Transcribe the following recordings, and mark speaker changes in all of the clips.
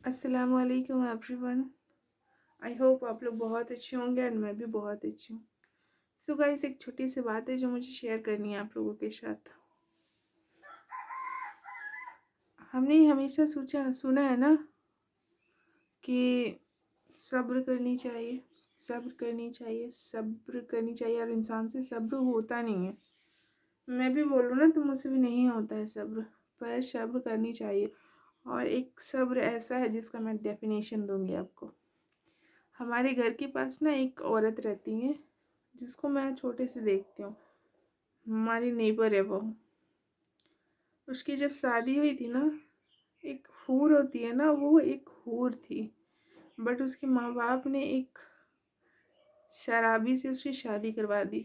Speaker 1: السلام علیکم every one. I hope آپ لوگ بہت اچھے ہوں گے اینڈ میں بھی بہت اچھی ہوں. سو گائز ایک چھوٹی سی بات ہے جو مجھے شیئر کرنی ہے آپ لوگوں کے ساتھ. ہم نے ہمیشہ سنا ہے نا کہ صبر کرنی چاہیے اور انسان سے صبر ہوتا نہیں ہے. میں بھی بول رہا ہوں نا تو مجھ سے بھی نہیں ہوتا ہے صبر، پر صبر کرنی چاہیے. اور ایک صبر ایسا ہے جس کا میں ڈیفینیشن دوں گی آپ کو. ہمارے گھر کے پاس نا ایک عورت رہتی ہے جس کو میں چھوٹے سے دیکھتی ہوں. ہماری نیبر ہے وہ. اس کی جب شادی ہوئی تھی نا، ایک حور ہوتی ہے نا، وہ ایک حور تھی. بٹ اس کے ماں باپ نے ایک شرابی سے اس کی شادی کروا دی.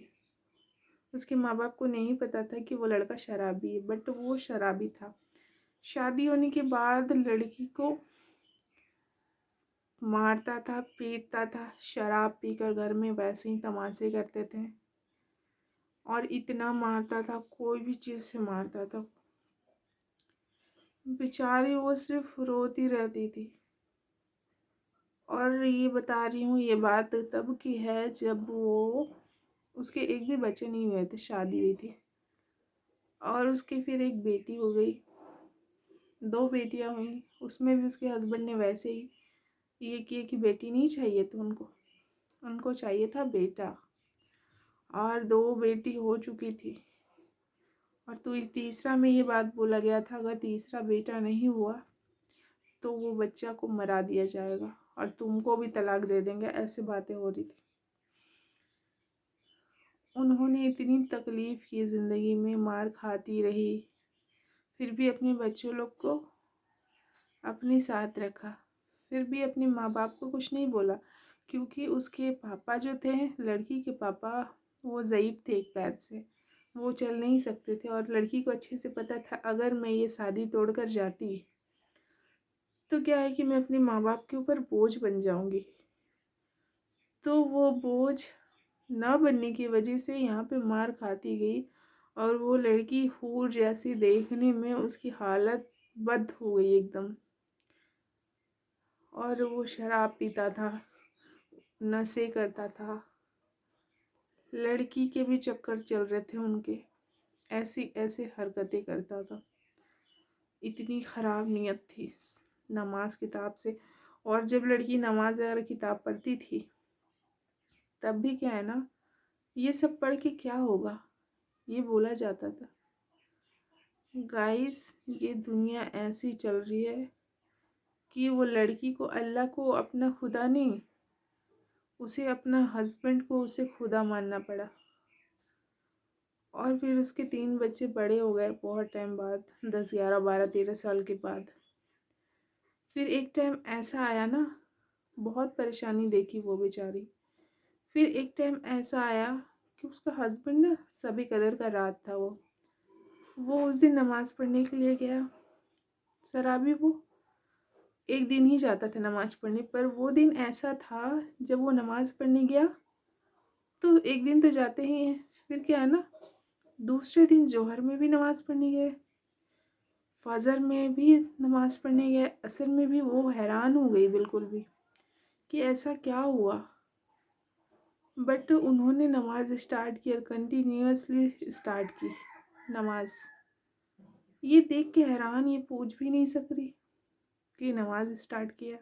Speaker 1: اس کے ماں باپ کو نہیں پتا تھا کہ وہ لڑکا شرابی ہے، بٹ وہ شرابی تھا. شادی ہونے کے بعد لڑکی کو مارتا تھا، پیٹتا تھا. شراب پی کر گھر میں ویسے ہی تماشے کرتے تھے، اور اتنا مارتا تھا، کوئی بھی چیز سے مارتا تھا. بیچاری وہ صرف روتی رہتی تھی. اور یہ بتا رہی ہوں، یہ بات تب کی ہے جب اس کے ایک بھی بچے نہیں ہوئے تھے، شادی ہوئی تھی. اور اس کی پھر ایک بیٹی ہو گئی، 2 بیٹیاں ہوئیں. اس میں بھی اس کے ہسبینڈ نے ویسے ہی یہ کیا کہ بیٹی نہیں چاہیے تھی ان کو چاہیے تھا بیٹا. اور 2 بیٹی ہو چکی تھی. اور تو تیسرا میں یہ بات بولا گیا تھا اگر تیسرا بیٹا نہیں ہوا تو وہ بچہ کو مرا دیا جائے گا اور تم کو بھی طلاق دے دیں گے. ایسے باتیں ہو رہی تھی. انہوں نے اتنی تکلیف کی زندگی میں، مار کھاتی رہی، پھر بھی اپنے بچوں لوگ کو اپنے ساتھ رکھا. پھر بھی اپنے ماں باپ کو کچھ نہیں بولا، کیونکہ اس کے پاپا جو تھے، لڑکی کے پاپا، وہ ضعیف تھے ایک پیر سے، وہ چل نہیں سکتے تھے. اور لڑکی کو اچھے سے پتا تھا اگر میں یہ شادی توڑ کر جاتی تو کیا ہے کہ میں اپنے ماں باپ کے اوپر بوجھ بن جاؤں گی. تو وہ بوجھ نہ بننے کی وجہ سے یہاں پہ مار کھاتی گئی. اور وہ لڑکی حور جیسی دیکھنے میں اس کی حالت بد ہو گئی ایک دم. اور وہ شراب پیتا تھا، نشے کرتا تھا، لڑکی کے بھی چکر چل رہے تھے ان کے. ایسی حرکتیں کرتا تھا. اتنی خراب نیت تھی نماز کتاب سے. اور جب لڑکی نماز وغیرہ کتاب پڑھتی تھی تب بھی کیا ہے نا، یہ سب پڑھ کے کیا ہوگا یہ بولا جاتا تھا. گائز یہ دنیا ایسی چل رہی ہے کہ وہ لڑکی کو اللہ کو اپنا خدا نہیں، اسے اپنا ہسبینڈ کو اسے خدا ماننا پڑا. اور پھر اس کے 3 بچے بڑے ہو گئے بہت ٹائم بعد، 10 11 12 13 سال کے بعد. پھر ایک ٹائم ایسا آیا نا، بہت پریشانی دیکھی وہ بیچاری. پھر ایک ٹائم ایسا آیا کہ اس کا ہسبینڈ نا، سبھی قدر کا رات تھا، وہ اس دن نماز پڑھنے کے لیے گیا. شرابی وہ ایک دن ہی جاتا تھا نماز پڑھنے، پر وہ دن ایسا تھا جب وہ نماز پڑھنے گیا تو ایک دن تو جاتے ہی ہیں، پھر کیا ہے نا، دوسرے دن ظہر میں بھی نماز پڑھنے گئے، فجر میں بھی نماز پڑھنے گئے، عصر میں بھی. وہ حیران ہو گئی بالکل بھی کہ ایسا کیا ہوا. بٹ انہوں نے نماز اسٹارٹ کی اور کنٹینیوسلی اسٹارٹ کی نماز. یہ دیکھ کے حیران، یہ پوچھ بھی نہیں سک رہی کہ نماز اسٹارٹ کیا.